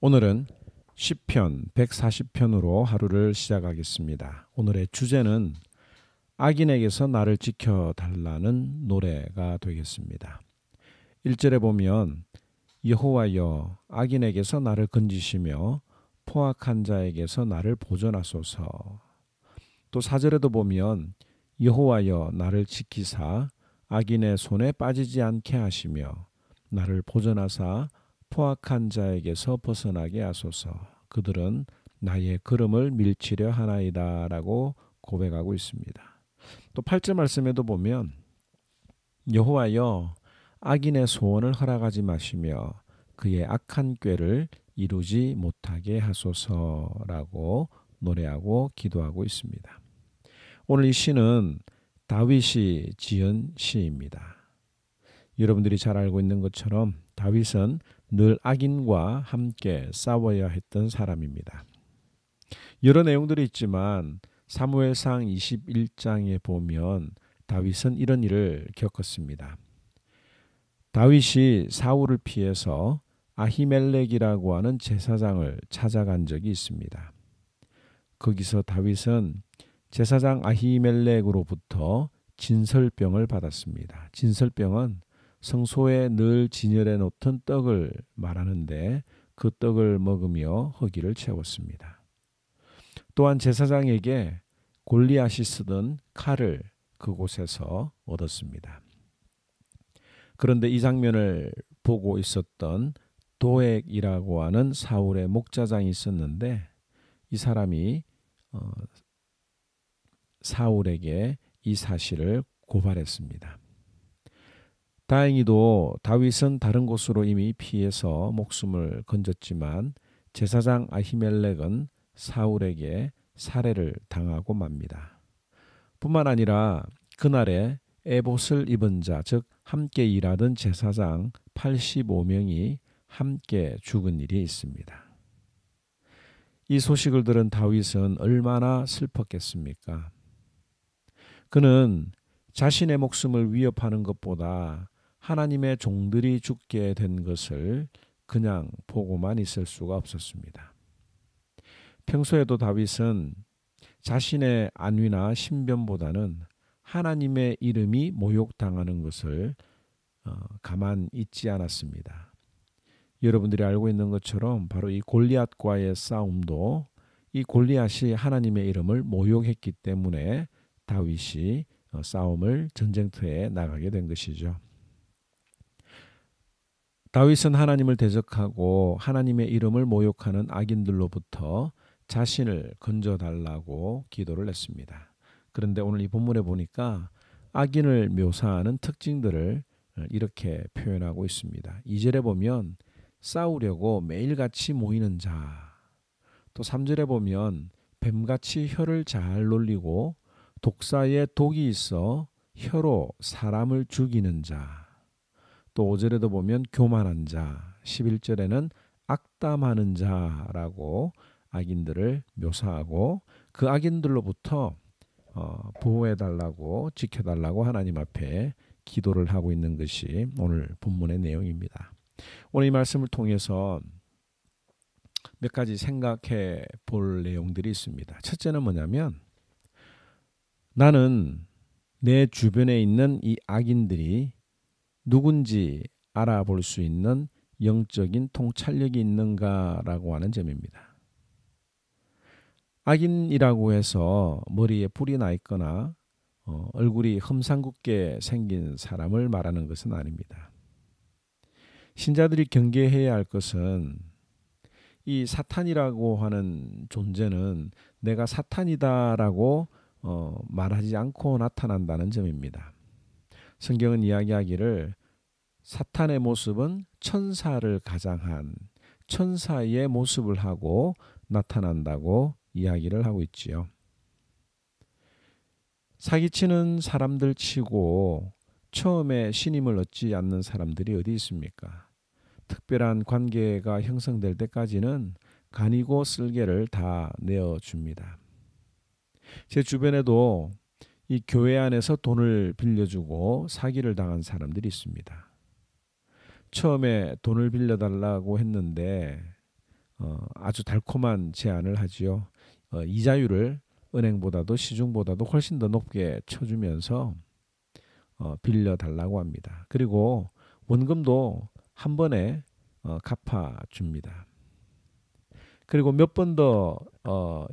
오늘은 시편 140편으로 하루를 시작하겠습니다. 오늘의 주제는 악인에게서 나를 지켜달라는 노래가 되겠습니다. 1절에 보면 여호와여 악인에게서 나를 건지시며 포악한 자에게서 나를 보존하소서. 또 4절에도 보면 여호와여 나를 지키사 악인의 손에 빠지지 않게 하시며 나를 보존하사 포악한 자에게서 벗어나게 하소서. 그들은 나의 걸음을 밀치려 하나이다 라고 고백하고 있습니다. 또 8절 말씀에도 보면 여호와여 악인의 소원을 허락하지 마시며 그의 악한 꾀를 이루지 못하게 하소서라고 노래하고 기도하고 있습니다. 오늘 이 시는 다윗이 지은 시입니다. 여러분들이 잘 알고 있는 것처럼 다윗은 늘 악인과 함께 싸워야 했던 사람입니다. 여러 내용들이 있지만 사무엘상 21장에 보면 다윗은 이런 일을 겪었습니다. 다윗이 사울을 피해서 아히멜렉이라고 하는 제사장을 찾아간 적이 있습니다. 거기서 다윗은 제사장 아히멜렉으로부터 진설병을 받았습니다. 진설병은 성소에 늘 진열해 놓던 떡을 말하는데 그 떡을 먹으며 허기를 채웠습니다. 또한 제사장에게 골리앗이 쓰던 칼을 그곳에서 얻었습니다. 그런데 이 장면을 보고 있었던 도액이라고 하는 사울의 목자장이 있었는데 이 사람이 사울에게 이 사실을 고발했습니다. 다행히도 다윗은 다른 곳으로 이미 피해서 목숨을 건졌지만 제사장 아히멜렉은 사울에게 살해를 당하고 맙니다. 뿐만 아니라 그날에 에봇을 입은 자, 즉 함께 일하던 제사장 85명이 함께 죽은 일이 있습니다. 이 소식을 들은 다윗은 얼마나 슬펐겠습니까? 그는 자신의 목숨을 위협하는 것보다 하나님의 종들이 죽게 된 것을 그냥 보고만 있을 수가 없었습니다. 평소에도 다윗은 자신의 안위나 신변보다는 하나님의 이름이 모욕당하는 것을 가만 있지 않았습니다. 여러분들이 알고 있는 것처럼 바로 이 골리앗과의 싸움도 이 골리앗이 하나님의 이름을 모욕했기 때문에 다윗이 싸움을 전쟁터에 나가게 된 것이죠. 다윗은 하나님을 대적하고 하나님의 이름을 모욕하는 악인들로부터 자신을 건져달라고 기도를 했습니다. 그런데 오늘 이 본문에 보니까 악인을 묘사하는 특징들을 이렇게 표현하고 있습니다. 2절에 보면 싸우려고 매일같이 모이는 자, 또 3절에 보면 뱀같이 혀를 잘 놀리고 독사에 독이 있어 혀로 사람을 죽이는 자, 또 5절에도 보면 교만한 자, 11절에는 악담하는 자라고 악인들을 묘사하고 그 악인들로부터 보호해달라고 지켜달라고 하나님 앞에 기도를 하고 있는 것이 오늘 본문의 내용입니다. 오늘 이 말씀을 통해서 몇 가지 생각해 볼 내용들이 있습니다. 첫째는 뭐냐면 나는 내 주변에 있는 이 악인들이 누군지 알아볼 수 있는 영적인 통찰력이 있는가라고 하는 점입니다. 악인이라고 해서 머리에 뿔이 나 있거나 얼굴이 험상궂게 생긴 사람을 말하는 것은 아닙니다. 신자들이 경계해야 할 것은 이 사탄이라고 하는 존재는 내가 사탄이다라고 말하지 않고 나타난다는 점입니다. 성경은 이야기하기를 사탄의 모습은 천사를 가장한 천사의 모습을 하고 나타난다고 이야기를 하고 있지요. 사기치는 사람들 치고 처음에 신임을 얻지 않는 사람들이 어디 있습니까? 특별한 관계가 형성될 때까지는 간이고 쓸개를 다 내어줍니다. 제 주변에도 이 교회 안에서 돈을 빌려주고 사기를 당한 사람들이 있습니다. 처음에 돈을 빌려달라고 했는데 아주 달콤한 제안을 하지요. 이자율을 은행보다도 시중보다도 훨씬 더 높게 쳐주면서 빌려달라고 합니다. 그리고 원금도 한 번에 갚아줍니다. 그리고 몇 번 더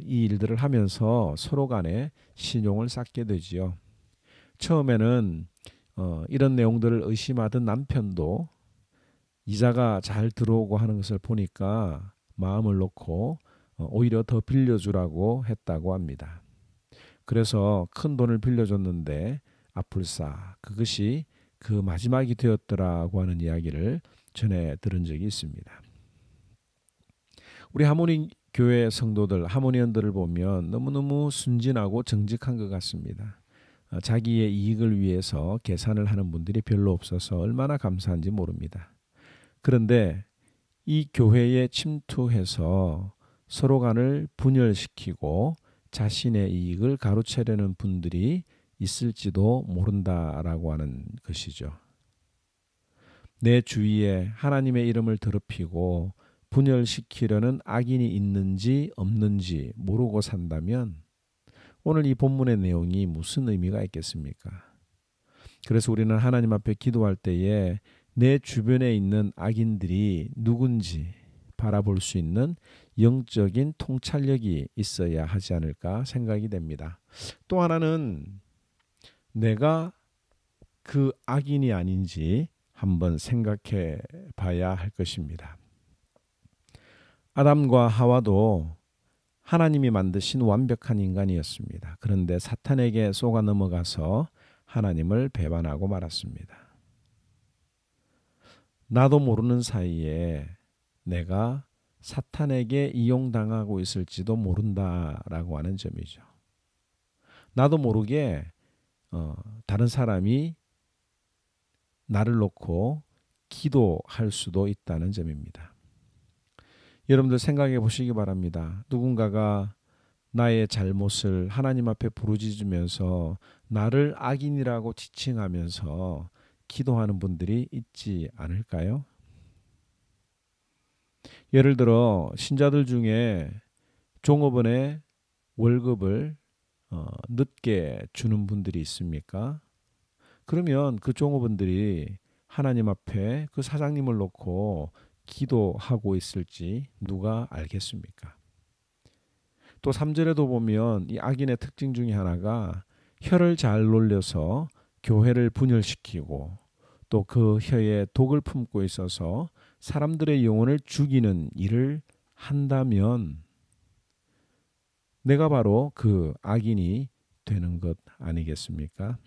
이 일들을 하면서 서로 간에 신용을 쌓게 되지요. 처음에는 이런 내용들을 의심하던 남편도 이자가 잘 들어오고 하는 것을 보니까 마음을 놓고 오히려 더 빌려주라고 했다고 합니다. 그래서 큰 돈을 빌려줬는데 아플싸 그것이 그 마지막이 되었더라고 하는 이야기를 전해 들은 적이 있습니다. 우리 하모니 교회 성도들, 하모니언들을 보면 너무너무 순진하고 정직한 것 같습니다. 자기의 이익을 위해서 계산을 하는 분들이 별로 없어서 얼마나 감사한지 모릅니다. 그런데 이 교회에 침투해서 서로 간을 분열시키고 자신의 이익을 가로채려는 분들이 있을지도 모른다라고 하는 것이죠. 내 주위에 하나님의 이름을 더럽히고 분열시키려는 악인이 있는지 없는지 모르고 산다면 오늘 이 본문의 내용이 무슨 의미가 있겠습니까? 그래서 우리는 하나님 앞에 기도할 때에 내 주변에 있는 악인들이 누군지 바라볼 수 있는 영적인 통찰력이 있어야 하지 않을까 생각이 됩니다. 또 하나는 내가 그 악인이 아닌지 한번 생각해 봐야 할 것입니다. 아담과 하와도 하나님이 만드신 완벽한 인간이었습니다. 그런데 사탄에게 속아 넘어가서 하나님을 배반하고 말았습니다. 나도 모르는 사이에 내가 사탄에게 이용당하고 있을지도 모른다라고 하는 점이죠. 나도 모르게 다른 사람이 나를 놓고 기도할 수도 있다는 점입니다. 여러분들 생각해 보시기 바랍니다. 누군가가 나의 잘못을 하나님 앞에 부르짖으면서 나를 악인이라고 지칭하면서 기도하는 분들이 있지 않을까요? 예를 들어 신자들 중에 종업원의 월급을 늦게 주는 분들이 있습니까? 그러면 그 종업원들이 하나님 앞에 그 사장님을 놓고 기도하고 있을지 누가 알겠습니까? 또 3절에도 보면 이 악인의 특징 중에 하나가 혀를 잘 놀려서 교회를 분열시키고 또 그 혀에 독을 품고 있어서 사람들의 영혼을 죽이는 일을 한다면 내가 바로 그 악인이 되는 것 아니겠습니까?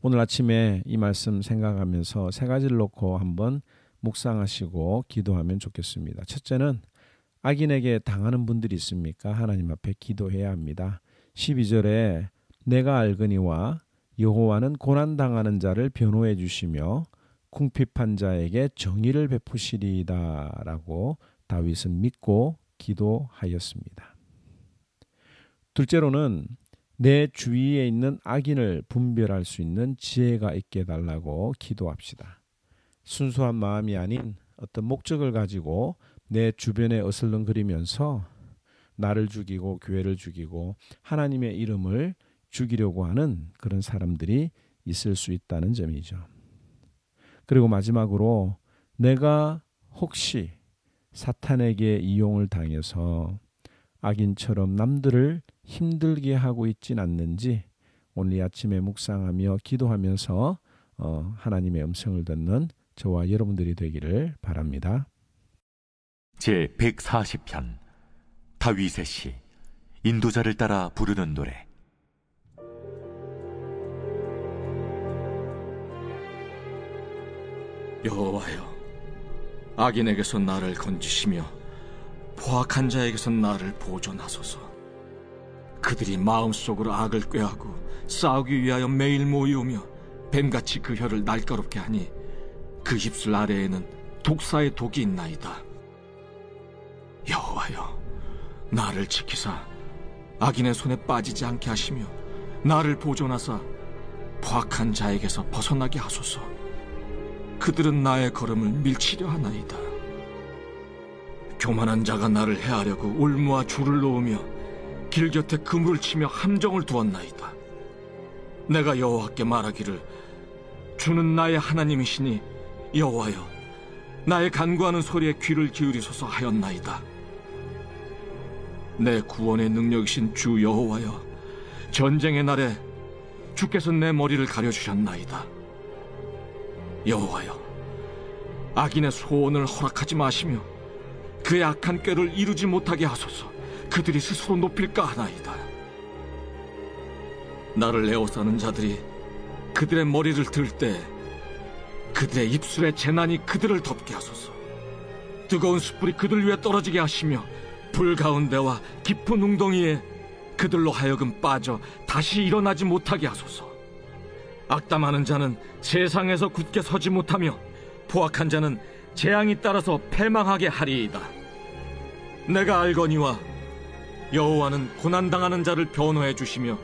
오늘 아침에 이 말씀 생각하면서 세 가지를 놓고 한번 묵상하시고 기도하면 좋겠습니다. 첫째는 악인에게 당하는 분들이 있습니까? 하나님 앞에 기도해야 합니다. 12절에 내가 알거니와 여호와는 고난당하는 자를 변호해 주시며 궁핍한 자에게 정의를 베푸시리이다 라고 다윗은 믿고 기도하였습니다. 둘째로는 내 주위에 있는 악인을 분별할 수 있는 지혜가 있게 해달라고 기도합시다. 순수한 마음이 아닌 어떤 목적을 가지고 내 주변에 어슬렁거리면서 나를 죽이고 교회를 죽이고 하나님의 이름을 죽이려고 하는 그런 사람들이 있을 수 있다는 점이죠. 그리고 마지막으로 내가 혹시 사탄에게 이용을 당해서 악인처럼 남들을 힘들게 하고 있진 않는지 오늘 이 아침에 묵상하며 기도하면서 하나님의 음성을 듣는 저와 여러분들이 되기를 바랍니다. 제 140편 다윗의 시 인도자를 따라 부르는 노래. 여호와여, 악인에게서 나를 건지시며 포악한 자에게서 나를 보존하소서. 그들이 마음속으로 악을 꾀하고 싸우기 위하여 매일 모이오며 뱀같이 그 혀를 날카롭게 하니 그 입술 아래에는 독사의 독이 있나이다. 여호와여, 나를 지키사 악인의 손에 빠지지 않게 하시며 나를 보존하사 포악한 자에게서 벗어나게 하소서. 그들은 나의 걸음을 밀치려 하나이다. 교만한 자가 나를 해하려고 울무와 줄을 놓으며 길 곁에 그물을 치며 함정을 두었나이다. 내가 여호와께 말하기를 주는 나의 하나님이시니 여호와여 나의 간구하는 소리에 귀를 기울이소서 하였나이다. 내 구원의 능력이신 주 여호와여 전쟁의 날에 주께서 내 머리를 가려주셨나이다. 여호와여 악인의 소원을 허락하지 마시며 그의 악한 꾀를 이루지 못하게 하소서. 그들이 스스로 높일까 하나이다. 나를 에워싸는 자들이 그들의 머리를 들 때 그들의 입술의 재난이 그들을 덮게 하소서. 뜨거운 숯불이 그들 위에 떨어지게 하시며 불 가운데와 깊은 웅덩이에 그들로 하여금 빠져 다시 일어나지 못하게 하소서. 악담하는 자는 세상에서 굳게 서지 못하며 포악한 자는 재앙이 따라서 패망하게 하리이다. 내가 알거니와 여호와는 고난당하는 자를 변호해 주시며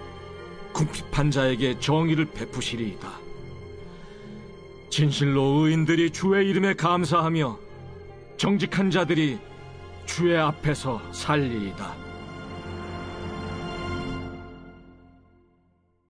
궁핍한 자에게 정의를 베푸시리이다. 진실로 의인들이 주의 이름에 감사하며 정직한 자들이 주의 앞에서 살리이다.